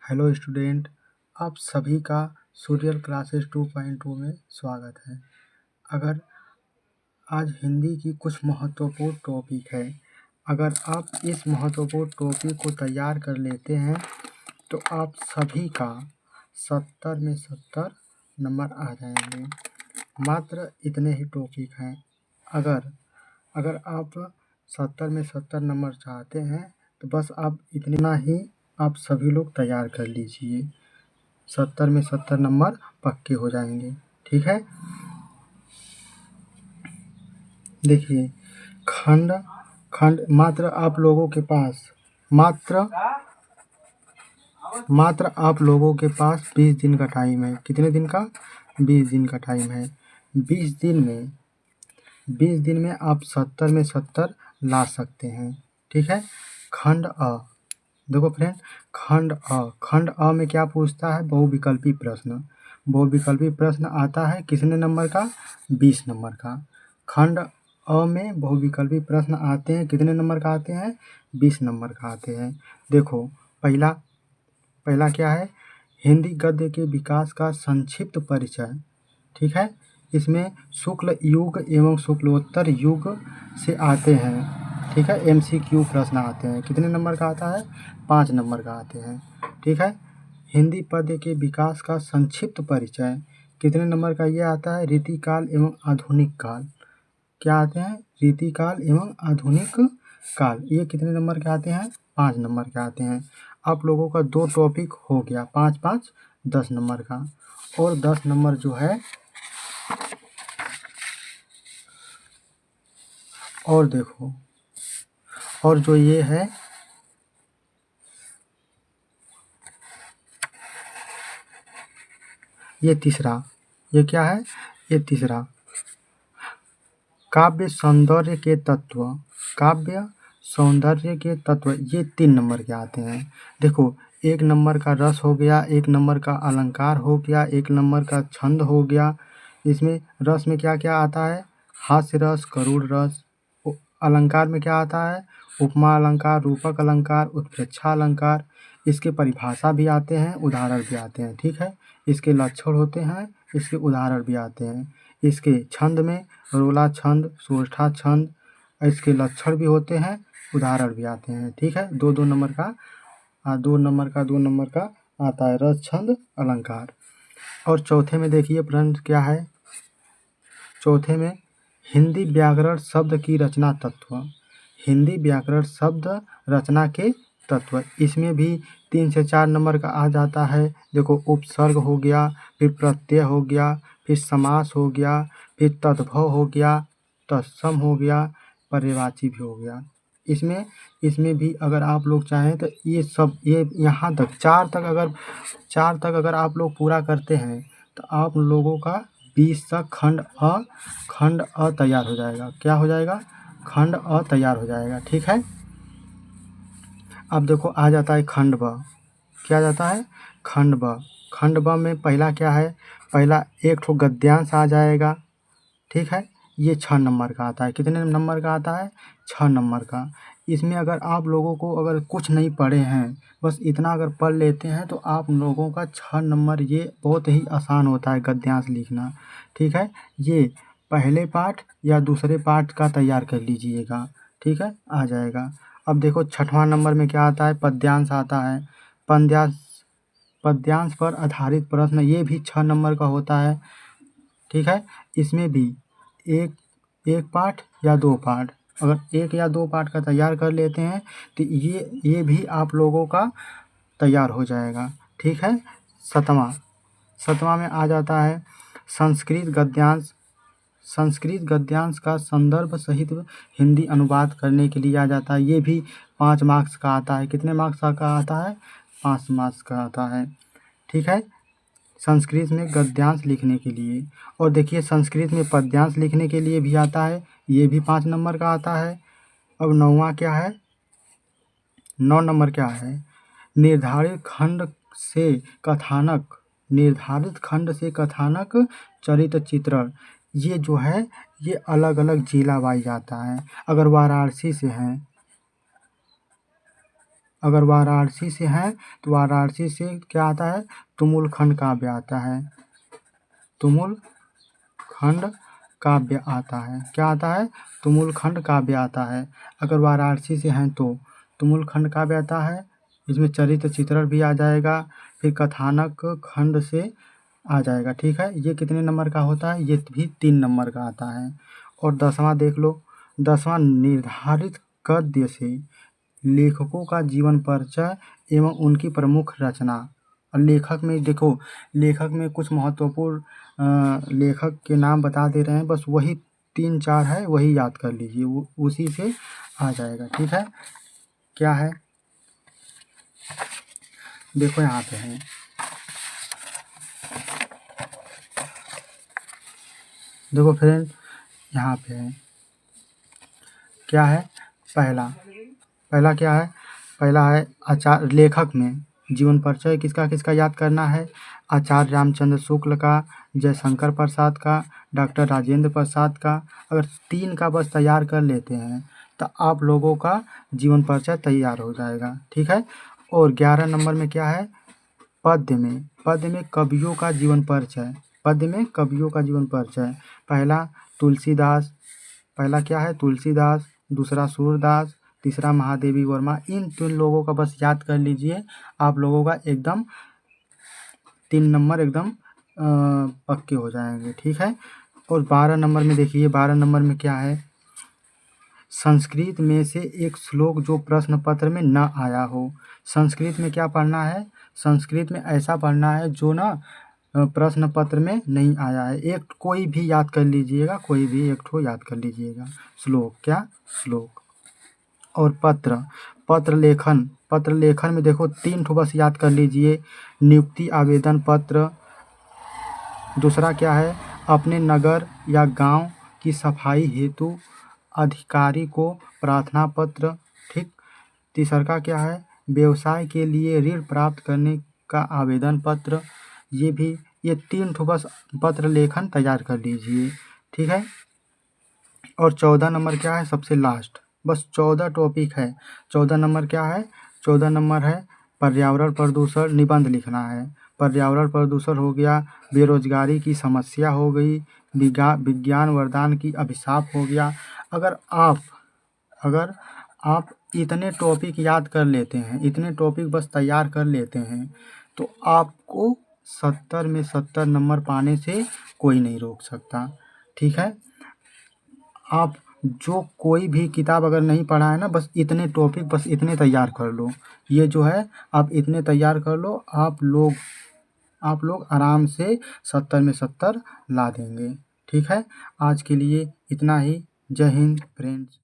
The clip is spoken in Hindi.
हेलो स्टूडेंट, आप सभी का सूर्यल क्लासेस 2.2 में स्वागत है। अगर आज हिंदी की कुछ महत्वपूर्ण टॉपिक है, अगर आप इस महत्वपूर्ण टॉपिक को तैयार कर लेते हैं तो आप सभी का 70 में 70 नंबर आ जाएंगे। मात्र इतने ही टॉपिक हैं। अगर आप 70 में 70 नंबर चाहते हैं तो बस आप इतना ही आप सभी लोग तैयार कर लीजिए। 70 में 70 नंबर पक्के हो जाएंगे। ठीक है, देखिए खंड खंड मात्र आप लोगों के पास मात्र आप लोगों के पास 20 दिन का टाइम है। कितने दिन का? 20 दिन का टाइम है। 20 दिन में आप 70 में 70 ला सकते हैं। ठीक है, खंड अ, देखो फ्रेंड, खंड अ में क्या पूछता है? बहुविकल्पी प्रश्न। बहुविकल्पी प्रश्न आता है कितने नंबर का? 20 नंबर का। खंड अ में बहुविकल्पी प्रश्न आते हैं कितने नंबर का आते हैं? 20 नंबर का आते हैं। देखो पहला क्या है? हिंदी गद्य के विकास का संक्षिप्त परिचय। ठीक है, इसमें शुक्ल युग एवं शुक्लोत्तर युग से आते हैं। ठीक है, MCQ प्रश्न आते हैं। कितने नंबर का आता है? 5 नंबर का आते हैं। ठीक है, हिंदी पद्य के विकास का संक्षिप्त परिचय कितने नंबर का ये आता है? रीतिकाल एवं आधुनिक काल। क्या आते हैं? रीतिकाल एवं आधुनिक काल। ये कितने नंबर के आते हैं? 5 नंबर के आते हैं। आप लोगों का 2 टॉपिक हो गया, 5 10 नंबर का। और 10 नंबर जो है, और देखो, और जो ये है ये तीसरा, ये क्या है? ये तीसरा, काव्य सौंदर्य के तत्व। काव्य सौंदर्य के तत्व ये 3 नंबर के आते हैं। देखो, 1 नंबर का रस हो गया, 1 नंबर का अलंकार हो गया, 1 नंबर का छंद हो गया। इसमें रस में क्या क्या आता है? हास्य रस, करुण रस। अलंकार में क्या आता है? उपमा अलंकार, रूपक अलंकार, उत्प्रेक्षा अलंकार। इसके परिभाषा भी आते हैं, उदाहरण भी आते हैं। ठीक है, इसके लक्षण होते हैं, इसके उदाहरण भी आते हैं। इसके छंद में रोला छंद, सोष्ठा छंद, इसके लक्षण भी होते हैं, उदाहरण भी आते हैं। ठीक है, 2 नंबर का 2 नंबर का आता है रस, छंद, अलंकार। और चौथे में देखिए फ्रेंड क्या है? चौथे में हिंदी व्याकरण शब्द की रचना तत्व। हिंदी व्याकरण शब्द रचना के तत्व, इसमें भी 3 से 4 नंबर का आ जाता है। देखो, उपसर्ग हो गया, फिर प्रत्यय हो गया, फिर समास हो गया, फिर तद्भव हो गया, तत्सम हो गया, पर्यायवाची भी हो गया। इसमें भी अगर आप लोग चाहें तो ये यहाँ तक 4 तक अगर आप लोग पूरा करते हैं तो आप लोगों का 20 तक खंड अ तैयार हो जाएगा। क्या हो जाएगा? खंड अ तैयार हो जाएगा। ठीक है, अब देखो आ जाता है खंड ब। क्या जाता है? खंड ब। खंड ब में पहला क्या है? पहला एक ठो गद्यांश आ जाएगा। ठीक है, ये 6 नंबर का आता है। कितने नंबर का आता है? 6 नंबर का। इसमें अगर आप लोगों को अगर कुछ नहीं पढ़े हैं, बस इतना अगर पढ़ लेते हैं तो आप लोगों का 6 नंबर ये बहुत ही आसान होता है गद्यांश लिखना। ठीक है, ये पहले पाठ या दूसरे पाठ का तैयार कर लीजिएगा। ठीक है, आ जाएगा। अब देखो 6वां नंबर में क्या आता है? पद्यांश आता है। पद्यांश पर आधारित प्रश्न, ये भी 6 नंबर का होता है। ठीक है, इसमें भी एक पाठ या 2 पाठ, अगर 1 या 2 पाठ का तैयार कर लेते हैं तो ये भी आप लोगों का तैयार हो जाएगा। ठीक है, 7वां में आ जाता है संस्कृत गद्यांश। संस्कृत गद्यांश का संदर्भ सहित हिंदी अनुवाद करने के लिए आ जाता है। ये भी 5 मार्क्स का आता है। कितने मार्क्स का आता है? 5 मार्क्स का आता है। ठीक है, संस्कृत में गद्यांश लिखने के लिए। और देखिए संस्कृत में पद्यांश लिखने के लिए भी आता है, ये भी 5 नंबर का आता है। अब 9वां क्या है? 9 नंबर क्या है? निर्धारित खंड से कथानक चरित्र चित्रण। ये जो है ये अलग अलग जिला वाइज आता है। अगर वाराणसी से हैं अगर वाराणसी से हैं तो वाराणसी से क्या आता है, तुमुल खंड काव्य आता है, तुमुल खंड काव्य आता है। क्या आता है, तुमुल खंड काव्य आता है। अगर वाराणसी से हैं तो तुमुल खंड काव्य आता है, इसमें चरित्र चित्रण भी आ जाएगा, फिर कथानक खंड से आ जाएगा। ठीक है, ये कितने नंबर का होता है, ये भी 3 नंबर का आता है। और 10वां देख लो, 10वां निर्धारित गद्य से लेखकों का जीवन परिचय एवं उनकी प्रमुख रचना। और लेखक में देखो, लेखक में कुछ महत्वपूर्ण लेखक के नाम बता दे रहे हैं, बस वही 3-4 है, वही याद कर लीजिए, उसी से आ जाएगा। ठीक है, क्या है, देखो यहाँ पे है, देखो फ्रेंड यहाँ पे है, क्या है, पहला क्या है, पहला है आचार्य, लेखक में जीवन परिचय किसका किसका याद करना है, आचार्य रामचंद्र शुक्ल का, जयशंकर प्रसाद का, डॉक्टर राजेंद्र प्रसाद का। अगर 3 का बस तैयार कर लेते हैं तो आप लोगों का जीवन परिचय तैयार हो जाएगा। ठीक है, और 11 नंबर में क्या है, पद्य में कवियों का जीवन परिचय, पद्य में कवियों का जीवन परिचय। पहला तुलसीदास, पहला क्या है, तुलसीदास, दूसरा सूरदास, तीसरा महादेवी वर्मा। इन 3 लोगों का बस याद कर लीजिए, आप लोगों का एकदम 3 नंबर एकदम पक्के हो जाएंगे। ठीक है, और 12 नंबर में देखिए, 12 नंबर में क्या है, संस्कृत में से एक श्लोक जो प्रश्न पत्र में न आया हो। संस्कृत में क्या पढ़ना है, संस्कृत में ऐसा पढ़ना है जो ना प्रश्न पत्र में नहीं आया है। एक कोई भी याद कर लीजिएगा, कोई भी एक ठो याद कर लीजिएगा। श्लोक, क्या श्लोक। और पत्र लेखन में देखो 3 ठो बस याद कर लीजिए, नियुक्ति आवेदन पत्र, दूसरा क्या है, अपने नगर या गांव की सफाई हेतु अधिकारी को प्रार्थना पत्र। ठीक, तीसरा का क्या है, व्यवसाय के लिए ऋण प्राप्त करने का आवेदन पत्र। ये 3 ठो बस पत्र लेखन तैयार कर लीजिए। ठीक है, और 14 नंबर क्या है, सबसे लास्ट, बस 14 टॉपिक है। 14 नंबर क्या है, 14 नंबर है पर्यावरण प्रदूषण निबंध लिखना है। पर्यावरण प्रदूषण हो गया, बेरोजगारी की समस्या हो गई, विज्ञान वरदान की अभिशाप हो गया। अगर आप इतने टॉपिक याद कर लेते हैं, इतने टॉपिक बस तैयार कर लेते हैं, तो आपको 70 में 70 नंबर पाने से कोई नहीं रोक सकता। ठीक है, आप जो कोई भी किताब अगर नहीं पढ़ा है ना, बस इतने टॉपिक बस इतने तैयार कर लो, ये जो है आप इतने तैयार कर लो, आप लोग आराम से 70 में 70 ला देंगे। ठीक है, आज के लिए इतना ही। जय हिंद फ्रेंड्स।